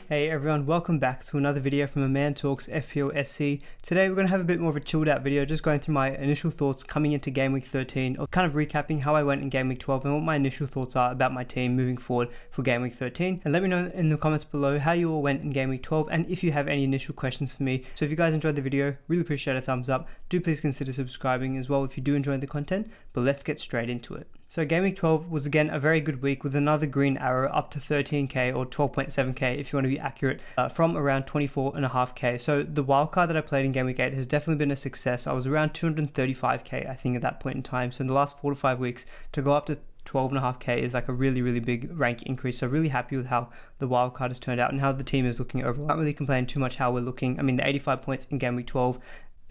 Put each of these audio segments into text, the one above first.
Hey everyone, welcome back to another video from A Man Talks FPL SC. Today we're going to have a bit more of a chilled out video, just going through my initial thoughts coming into Game Week 13, or kind of recapping how I went in Game Week 12 and what my initial thoughts are about my team moving forward for Game Week 13. And let me know in the comments below how you all went in Game Week 12 and if you have any initial questions for me. So if you guys enjoyed the video, really appreciate a thumbs up. Do please consider subscribing as well if you do enjoy the content, but let's get straight into it. So Game Week 12 was again a very good week with another green arrow up to 13k or 12.7k if you want to be accurate, from around 24.5k. So the wildcard that I played in Game Week 8 has definitely been a success. I was around 235k I think at that point in time. So in the last 4 to 5 weeks to go up to 12.5k is like a really big rank increase. So really happy with how the wildcard has turned out and how the team is looking overall. I can't really complain too much how we're looking. I mean, the 85 points in Game Week 12,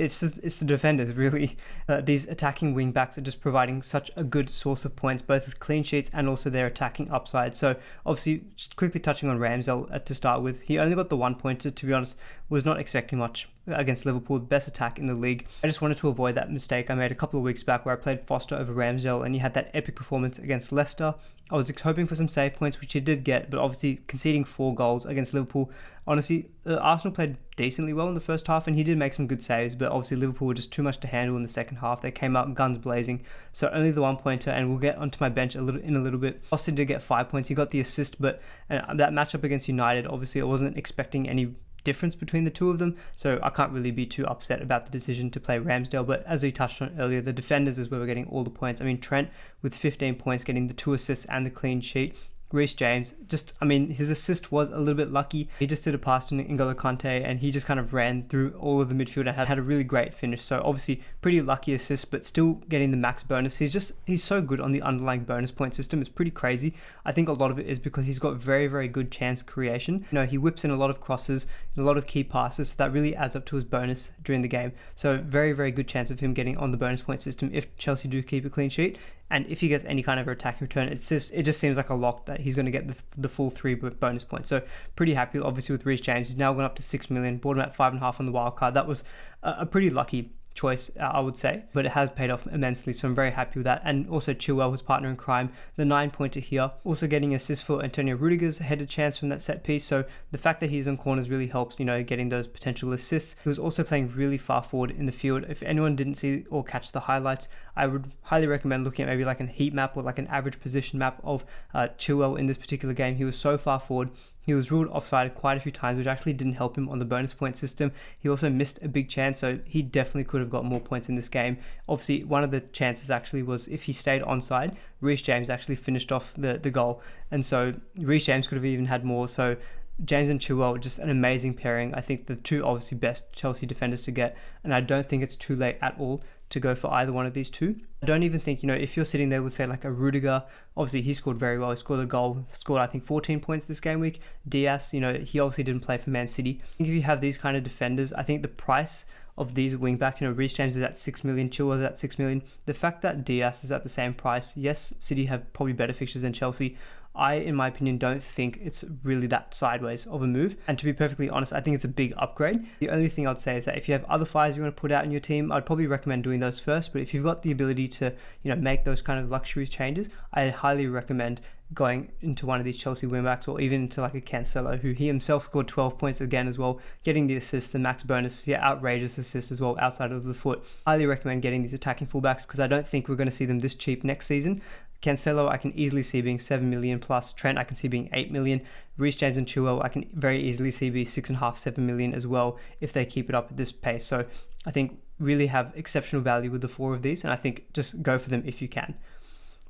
it's the defenders really. These attacking wing backs are just providing such a good source of points, both with clean sheets and also their attacking upside. So obviously, just quickly touching on Ramsdale to start with, he only got the 1 pointer. To be honest, was not expecting much against Liverpool, the best attack in the league. I just wanted to avoid that mistake I made a couple of weeks back where I played Foster over Ramsdale and he had that epic performance against Leicester. I was hoping for some save points, which he did get, but obviously conceding 4 goals against Liverpool. Honestly, Arsenal played decently well in the first half and he did make some good saves, but obviously Liverpool were just too much to handle in the second half. They came out guns blazing, so only the 1 pointer, and we'll get onto my bench in a little bit. Foster did get 5 points, he got the assist, but that matchup against United, obviously I wasn't expecting any difference between the two of them, so I can't really be too upset about the decision to play Ramsdale. But as we touched on earlier, the defenders is where we're getting all the points. I mean, Trent with 15 points getting the 2 assists and the clean sheet. Reece James, his assist was a little bit lucky. He just did a pass to N'Golo Kante and he just kind of ran through all of the midfield and had a really great finish. So obviously pretty lucky assist, but still getting the max bonus. He's so good on the underlying bonus point system. It's pretty crazy. I think a lot of it is because he's got very good chance creation. You know, he whips in a lot of crosses, a lot of key passes, so that really adds up to his bonus during the game. So very good chance of him getting on the bonus point system if Chelsea do keep a clean sheet. And if he gets any kind of attacking return, it just seems like a lock that he's going to get the full 3 bonus points. So pretty happy, obviously, with Reece James. He's now gone up to 6 million, bought him at 5.5 on the wild card. That was a pretty lucky choice, I would say, but it has paid off immensely, so I'm very happy with that. And also Chilwell, his partner in crime, the 9 pointer here, also getting assist for Antonio Rudiger's header chance from that set piece. So the fact that he's on corners really helps, you know, getting those potential assists. He was also playing really far forward in the field. If anyone didn't see or catch the highlights, I would highly recommend looking at maybe like a heat map or like an average position map of Chilwell in this particular game. He was so far forward. He was ruled offside quite a few times, which actually didn't help him on the bonus point system. He also missed a big chance, so he definitely could have got more points in this game. Obviously, one of the chances actually was if he stayed onside, Reece James actually finished off the goal. And so Reece James could have even had more. So James and Chilwell, just an amazing pairing. I think the two obviously best Chelsea defenders to get, and I don't think it's too late at all to go for either one of these two. I don't even think, you know, if you're sitting there with say like a Rudiger, obviously he scored very well. He scored a goal, scored I think 14 points this game week. Diaz, you know, he obviously didn't play for Man City. I think if you have these kind of defenders, I think the price of these wingbacks, you know, Reece James is at 6 million, Chilwell is at 6 million. The fact that Diaz is at the same price, yes, City have probably better fixtures than Chelsea. I, in my opinion, don't think it's really that sideways of a move. And to be perfectly honest, I think it's a big upgrade. The only thing I'd say is that if you have other fires you want to put out in your team, I'd probably recommend doing those first. But if you've got the ability to, you know, make those kind of luxury changes, I highly recommend going into one of these Chelsea wingbacks or even into like a Cancelo, who he himself scored 12 points again as well, getting the assist, the max bonus, outrageous assist as well outside of the foot. Highly recommend getting these attacking fullbacks because I don't think we're going to see them this cheap next season. Cancelo I can easily see being 7 million plus. Trent I can see being 8 million. Reece James and Chilwell I can very easily see be 6.5, 7 million as well if they keep it up at this pace. So I think really have exceptional value with the 4 of these, and I think just go for them if you can.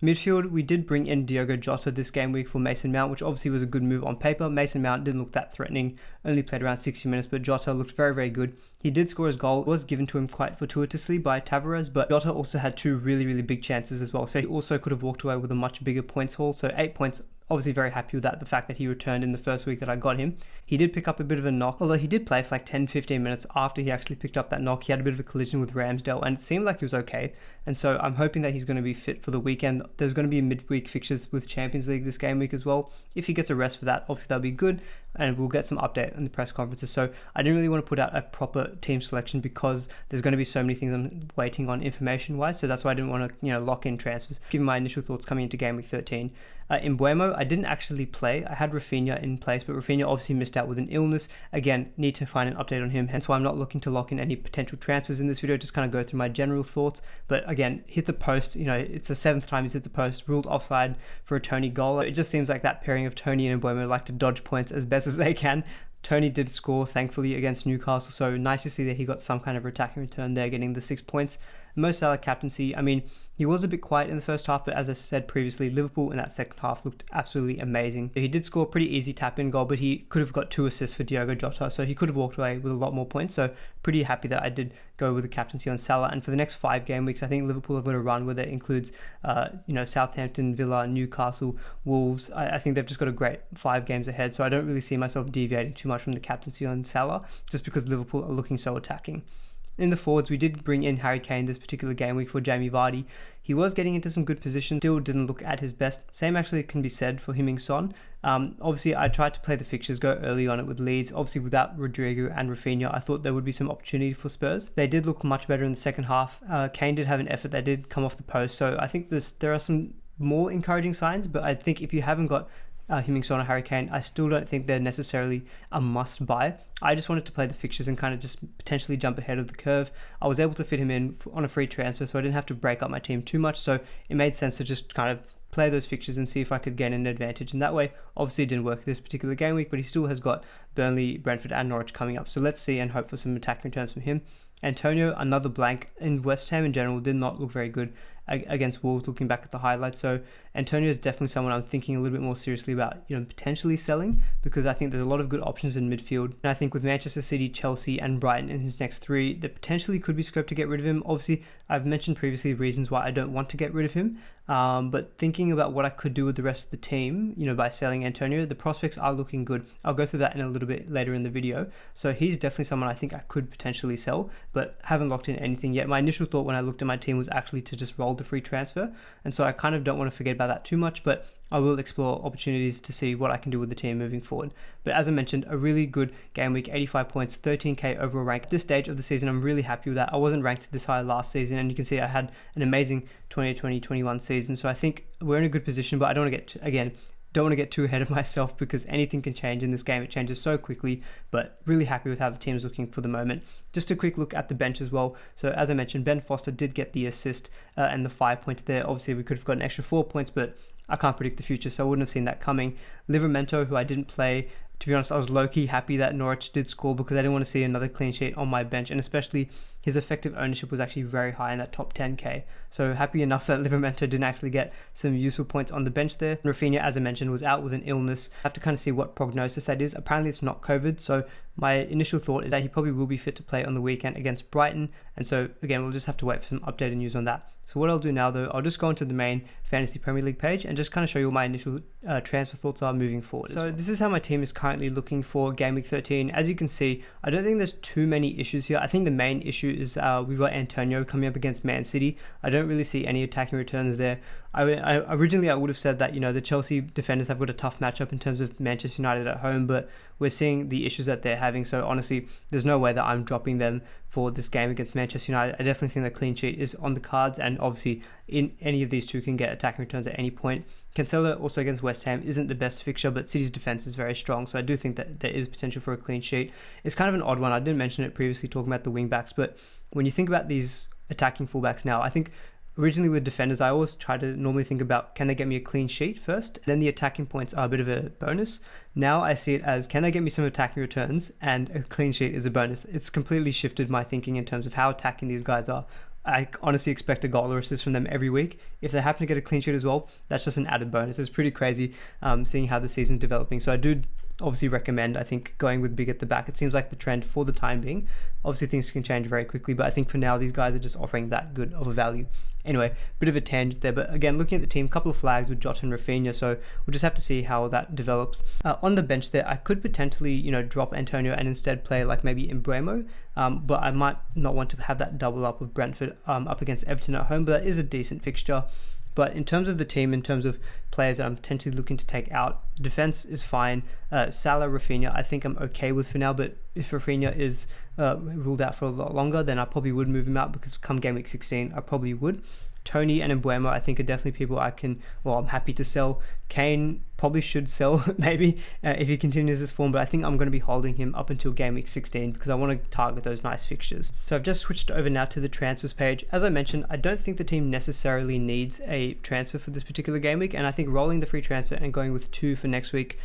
Midfield, we did bring in Diogo Jota this game week for Mason Mount, which obviously was a good move on paper. Mason Mount didn't look that threatening, only played around 60 minutes, but Jota looked very good. He did score his goal. It was given to him quite fortuitously by Tavares, but Jota also had 2 really big chances as well, so he also could have walked away with a much bigger points haul. So 8 points, obviously very happy with that, the fact that he returned in the first week that I got him. He did pick up a bit of a knock, although he did play for like 10-15 minutes after he actually picked up that knock. He had a bit of a collision with Ramsdale and it seemed like he was okay, and so I'm hoping that he's going to be fit for the weekend. There's going to be midweek fixtures with Champions League this game week as well. If he gets a rest for that, obviously that'll be good, and we'll get some update in the press conferences. So I didn't really want to put out a proper team selection because there's going to be so many things I'm waiting on information wise, so that's why I didn't want to, you know, lock in transfers. Given my initial thoughts coming into game week 13, Embuemo, I didn't actually play. I had Rafinha in place, but Rafinha obviously missed out with an illness. Again, need to find an update on him, hence why I'm not looking to lock in any potential transfers in this video, just kind of go through my general thoughts. But again, hit the post, it's the 7th time he's hit the post, ruled offside for a Tony goal. It just seems like that pairing of Tony and Embuemo like to dodge points as best as they can. Tony did score, thankfully, against Newcastle, so nice to see that he got some kind of attacking return there, getting the 6 points. Mo Salah captaincy, I mean, he was a bit quiet in the first half, but as I said previously, Liverpool in that second half looked absolutely amazing. He did score a pretty easy tap-in goal, but he could have got 2 assists for Diogo Jota, so he could have walked away with a lot more points. So pretty happy that I did go with the captaincy on Salah. And for the next 5 game weeks, I think Liverpool have got a run where that includes, Southampton, Villa, Newcastle, Wolves. I think they've just got a great 5 games ahead, so I don't really see myself deviating too much from the captaincy on Salah, just because Liverpool are looking so attacking. In the forwards, we did bring in Harry Kane this particular game week for Jamie Vardy. He was getting into some good positions, still didn't look at his best. Same actually can be said for Heung-min Son. Obviously, I tried to play the fixtures, go early on it with Leeds. Obviously, without Rodrigo and Rafinha, I thought there would be some opportunity for Spurs. They did look much better in the second half. Kane did have an effort that did come off the post, so I think there are some more encouraging signs, but I think if you haven't got Heung-min Son or Harry Kane, I still don't think they're necessarily a must buy. I just wanted to play the fixtures and kind of just potentially jump ahead of the curve. I was able to fit him in on a free transfer, so I didn't have to break up my team too much, so it made sense to just kind of play those fixtures and see if I could gain an advantage. And that way, obviously it didn't work this particular game week, but he still has got Burnley, Brentford and Norwich coming up, so let's see and hope for some attacking returns from him. Antonio, another blank. In West Ham in general, did not look very good against Wolves, looking back at the highlights. So Antonio is definitely someone I'm thinking a little bit more seriously about, potentially selling, because I think there's a lot of good options in midfield. And I think with Manchester City, Chelsea and Brighton in his next 3, there potentially could be scope to get rid of him. Obviously, I've mentioned previously reasons why I don't want to get rid of him. But thinking about what I could do with the rest of the team, by selling Antonio, the prospects are looking good. I'll go through that in a little bit later in the video. So he's definitely someone I think I could potentially sell, but haven't locked in anything yet. My initial thought when I looked at my team was actually to just roll the free transfer. And so I kind of don't want to forget about that too much, but I will explore opportunities to see what I can do with the team moving forward. But as I mentioned, a really good game week, 85 points, 13k overall rank. At this stage of the season, I'm really happy with that. I wasn't ranked this high last season, and you can see I had an amazing 2020-21 season. So I think we're in a good position, but I don't want to get too ahead of myself, because anything can change in this game. It changes so quickly, but really happy with how the team is looking for the moment. Just a quick look at the bench as well. So as I mentioned, Ben Foster did get the assist and the 5 pointer there. Obviously, we could have got an extra 4 points, but I can't predict the future, so I wouldn't have seen that coming. Livramento, who I didn't play, to be honest, I was low-key happy that Norwich did score, because I didn't want to see another clean sheet on my bench, and especially his effective ownership was actually very high in that top 10k. So happy enough that Livramento didn't actually get some useful points on the bench there. Rafinha, as I mentioned, was out with an illness. I have to kind of see what prognosis that is. Apparently it's not COVID, so my initial thought is that he probably will be fit to play on the weekend against Brighton. And so again, we'll just have to wait for some updated news on that. So what I'll do now, though, I'll just go into the main Fantasy Premier League page and just kind of show you what my initial transfer thoughts are moving forward. So this is how my team is currently looking for Game Week 13. As you can see, I don't think there's too many issues here. I think the main issue is we've got Antonio coming up against Man City. I don't really see any attacking returns there. Originally I would have said that, the Chelsea defenders have got a tough matchup in terms of Manchester United at home, but we're seeing the issues that they're having. So honestly, there's no way that I'm dropping them for this game against Manchester United. I definitely think that clean sheet is on the cards, and obviously in any of these two can get attacking returns at any point. Cancelo also against West Ham isn't the best fixture, but City's defense is very strong, so I do think that there is potential for a clean sheet. It's kind of an odd one. I didn't mention it previously talking about the wing backs, but when you think about these attacking fullbacks now, I think originally with defenders, I always try to normally think about, can they get me a clean sheet first? Then the attacking points are a bit of a bonus. Now I see it as, can they get me some attacking returns? And a clean sheet is a bonus. It's completely shifted my thinking in terms of how attacking these guys are. I honestly expect a goal or assist from them every week. If they happen to get a clean sheet as well, that's just an added bonus. It's pretty crazy seeing how the season's developing. So I do obviously recommend, I think, going with big at the back. It seems like the trend for the time being. Obviously things can change very quickly, but I think for now these guys are just offering that good of a value. Anyway, bit of a tangent there, but again, looking at the team, a couple of flags with Jota and Rafinha, so we'll just have to see how that develops. On the bench there, I could potentially, drop Antonio and instead play like maybe Embuemo, but I might not want to have that double up with Brentford up against Everton at home, but that is a decent fixture. But in terms of the team, in terms of players that I'm potentially looking to take out, defense is fine. Salah, Rafinha, I think I'm okay with for now, but if Rafinha is ruled out for a lot longer, then I probably would move him out, because come game week 16, I probably would. Tony and Embuemo, I think, are definitely people I'm happy to sell. Kane probably should sell maybe if he continues this form, but I think I'm going to be holding him up until game week 16 because I want to target those nice fixtures. So I've just switched over now to the transfers page. As I mentioned, I don't think the team necessarily needs a transfer for this particular game week, and I think rolling the free transfer and going with 2 for next week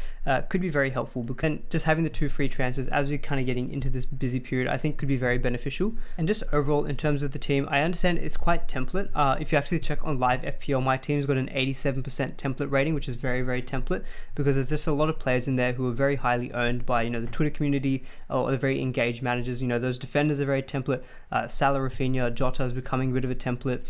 could be very helpful, because just having the 2 free transfers as we're kind of getting into this busy period, I think could be very beneficial. And just overall, in terms of the team, I understand it's quite template. If you actually check on live FPL, my team's got an 87% template rating, which is very, very template, because there's just a lot of players in there who are very highly owned by, the Twitter community, or the very engaged managers. Those defenders are very template. Salah, Rafinha, Jota is becoming a bit of a template.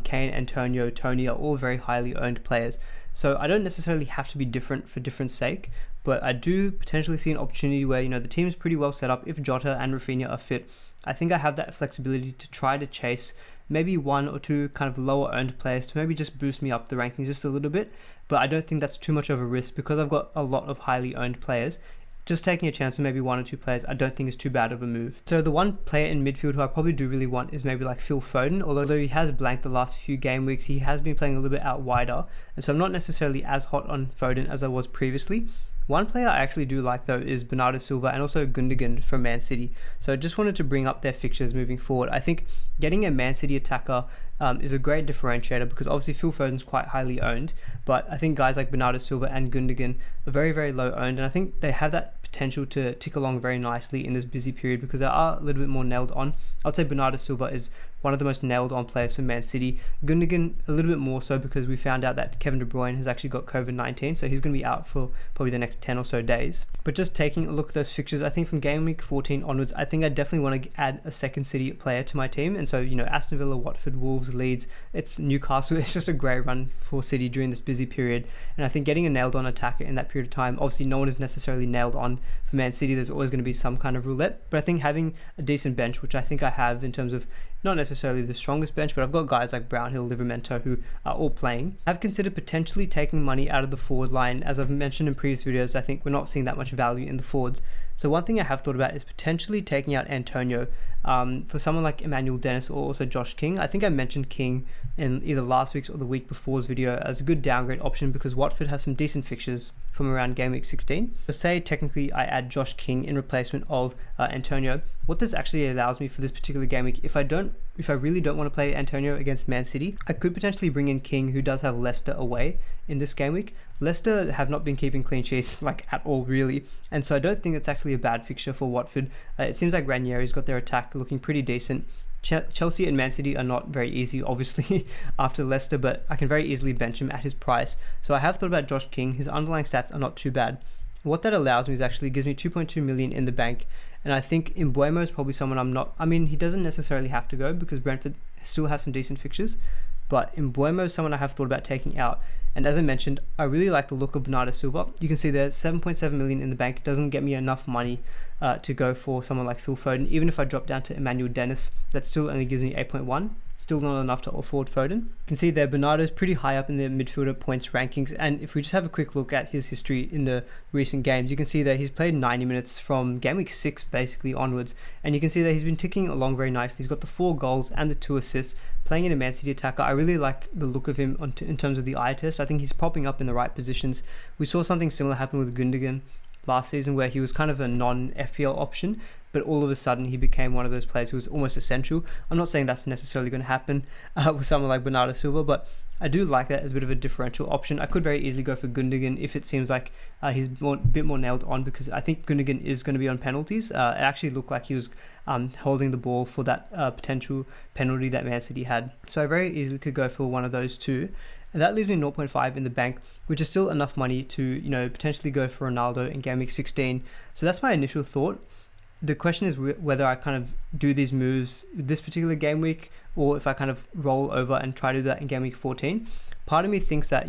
Kane, Antonio, Tony are all very highly owned players. So I don't necessarily have to be different for different sake, but I do potentially see an opportunity where, the team's pretty well set up. If Jota and Rafinha are fit, I think I have that flexibility to try to chase maybe 1 or 2 kind of lower owned players to maybe just boost me up the rankings just a little bit. But I don't think that's too much of a risk because I've got a lot of highly owned players. Just taking a chance on maybe 1 or 2 players, I don't think is too bad of a move. So the one player in midfield who I probably do really want is maybe like Phil Foden. Although he has blanked the last few game weeks, he has been playing a little bit out wider. And so I'm not necessarily as hot on Foden as I was previously. One player I actually do like though is Bernardo Silva and also Gundogan from Man City. So I just wanted to bring up their fixtures moving forward. I think getting a Man City attacker is a great differentiator because obviously Phil Foden's quite highly owned, but I think guys like Bernardo Silva and Gundogan are very, very low owned, and I think they have that potential to tick along very nicely in this busy period because they are a little bit more nailed on. I'd say Bernardo Silva is one of the most nailed on players for Man City. Gundogan a little bit more so because we found out that Kevin De Bruyne has actually got COVID-19, so he's going to be out for probably the next 10 or so days. But just taking a look at those fixtures, I think from game week 14 onwards, I think I definitely want to add a second City player to my team. And so, Aston Villa, Watford, Wolves, Leeds, it's Newcastle. It's just a great run for City during this busy period. And I think getting a nailed on attacker in that period of time, obviously no one is necessarily nailed on for Man City. There's always going to be some kind of roulette. But I think having a decent bench, which I think I have in terms of not necessarily the strongest bench, but I've got guys like Brownhill, Livramento who are all playing. I've considered potentially taking money out of the forward line. As I've mentioned in previous videos, I think we're not seeing that much value in the forwards. So one thing I have thought about is potentially taking out Antonio for someone like Emmanuel Dennis or also Josh King. I think I mentioned King in either last week's or the week before's video as a good downgrade option because Watford has some decent fixtures from around game week 16. So say technically I add Josh King in replacement of Antonio. What this actually allows me for this particular game week, if I really don't want to play Antonio against Man City, I could potentially bring in King, who does have Leicester away in this game week. Leicester have not been keeping clean sheets like at all really, and so I don't think it's actually a bad fixture for Watford. It seems like Ranieri's got their attack looking pretty decent. Chelsea and Man City are not very easy obviously after Leicester, but I can very easily bench him at his price. So I have thought about Josh King. His underlying stats are not too bad. What that allows me is actually gives me 2.2 million in the bank, and I think Embuemo is probably someone he doesn't necessarily have to go because Brentford still have some decent fixtures, but Embuemo is someone I have thought about taking out. And as I mentioned, I really like the look of Bernardo Silva. You can see there's 7.7 million in the bank. It doesn't get me enough money to go for someone like Phil Foden. Even if I drop down to Emmanuel Dennis, that still only gives me 8.1. Still not enough to afford Foden. You can see there Bernardo's pretty high up in the midfielder points rankings, and if we just have a quick look at his history in the recent games, you can see that he's played 90 minutes from game week 6 basically onwards, and you can see that he's been ticking along very nicely. He's got the 4 goals and the 2 assists, playing in a Man City attacker. I really like the look of him in terms of the eye test. I think he's popping up in the right positions. We saw something similar happen with Gundogan last season where he was kind of a non-FPL option, but all of a sudden he became one of those players who was almost essential. I'm not saying that's necessarily going to happen with someone like Bernardo Silva, but I do like that as a bit of a differential option. I could very easily go for Gundogan if it seems like he's a bit more nailed on, because I think Gundogan is going to be on penalties. It actually looked like he was holding the ball for that potential penalty that Man City had. So I very easily could go for one of those two. And that leaves me 0.5 in the bank, which is still enough money to, potentially go for Ronaldo in game week 16. So that's my initial thought. The question is whether I kind of do these moves this particular game week, or if I kind of roll over and try to do that in game week 14. Part of me thinks that,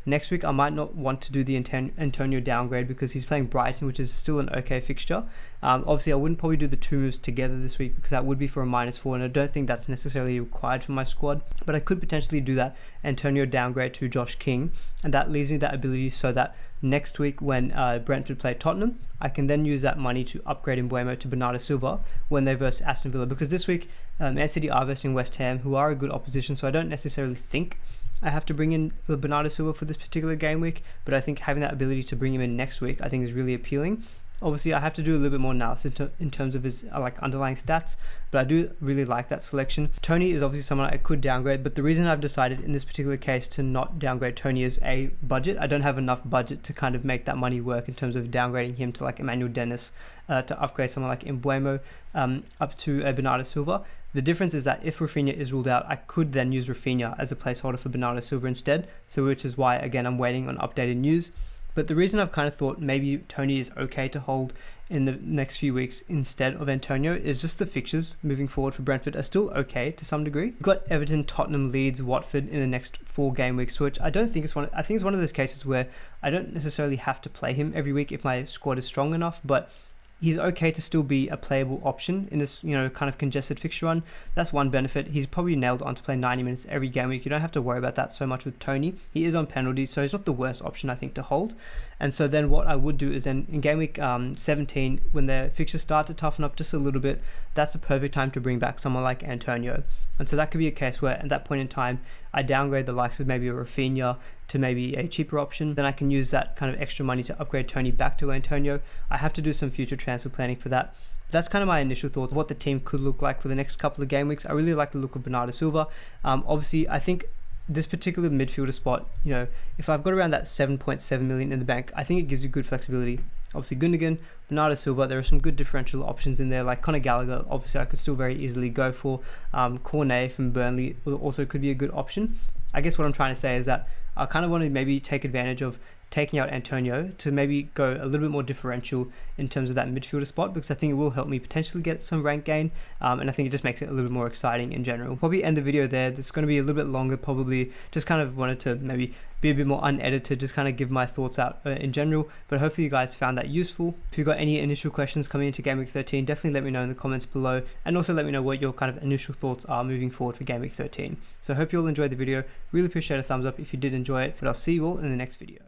next week I might not want to do the Antonio downgrade because he's playing Brighton, which is still an okay fixture. Obviously, I wouldn't probably do the 2 moves together this week because that would be for a -4, and I don't think that's necessarily required for my squad. But I could potentially do that Antonio downgrade to Josh King, and that leaves me that ability so that next week when Brentford play Tottenham, I can then use that money to upgrade Mbeumo to Bernardo Silva when they verse Aston Villa, because this week Man City are versing West Ham, who are a good opposition, so I don't necessarily think I have to bring in Bernardo Silva for this particular game week, but I think having that ability to bring him in next week I think is really appealing. Obviously, I have to do a little bit more analysis in terms of his underlying stats, but I do really like that selection. Tony is obviously someone I could downgrade, but the reason I've decided in this particular case to not downgrade Tony is a budget. I don't have enough budget to kind of make that money work in terms of downgrading him to like Emmanuel Dennis to upgrade someone like Mbeumo up to Bernardo Silva. The difference is that if Rafinha is ruled out, I could then use Rafinha as a placeholder for Bernardo Silva instead, so which is why, again, I'm waiting on updated news. But the reason I've kind of thought maybe Tony is okay to hold in the next few weeks instead of Antonio is just the fixtures moving forward for Brentford are still okay to some degree. We've got Everton, Tottenham, Leeds, Watford in the next 4 game weeks, which I don't think is I think it's one of those cases where I don't necessarily have to play him every week if my squad is strong enough, but he's okay to still be a playable option in this, kind of congested fixture run. That's one benefit. He's probably nailed on to play 90 minutes every game week. You don't have to worry about that so much with Tony. He is on penalties, so he's not the worst option, I think, to hold. And so then what I would do is then in game week 17, when the fixtures start to toughen up just a little bit, that's a perfect time to bring back someone like Antonio. And so that could be a case where at that point in time, I downgrade the likes of maybe a Rafinha to maybe a cheaper option. Then I can use that kind of extra money to upgrade Tony back to Antonio. I have to do some future transfer planning for that. That's kind of my initial thoughts of what the team could look like for the next couple of game weeks. I really like the look of Bernardo Silva. Obviously, I think this particular midfielder spot, if I've got around that 7.7 million in the bank, I think it gives you good flexibility. Obviously, Gundogan, Bernardo Silva, there are some good differential options in there, like Conor Gallagher, obviously I could still very easily go for. Cornet from Burnley also could be a good option. I guess what I'm trying to say is that I kind of want to maybe take advantage of taking out Antonio to maybe go a little bit more differential in terms of that midfielder spot, because I think it will help me potentially get some rank gain, and I think it just makes it a little bit more exciting in general. We'll probably end the video there. This is going to be a little bit longer, probably just kind of wanted to maybe be a bit more unedited, just kind of give my thoughts out in general, but hopefully you guys found that useful. If you've got any initial questions coming into Game Week 13, definitely let me know in the comments below, and also let me know what your kind of initial thoughts are moving forward for Game Week 13. So I hope you all enjoyed the video. Really appreciate a thumbs up if you did enjoy it, but I'll see you all in the next video.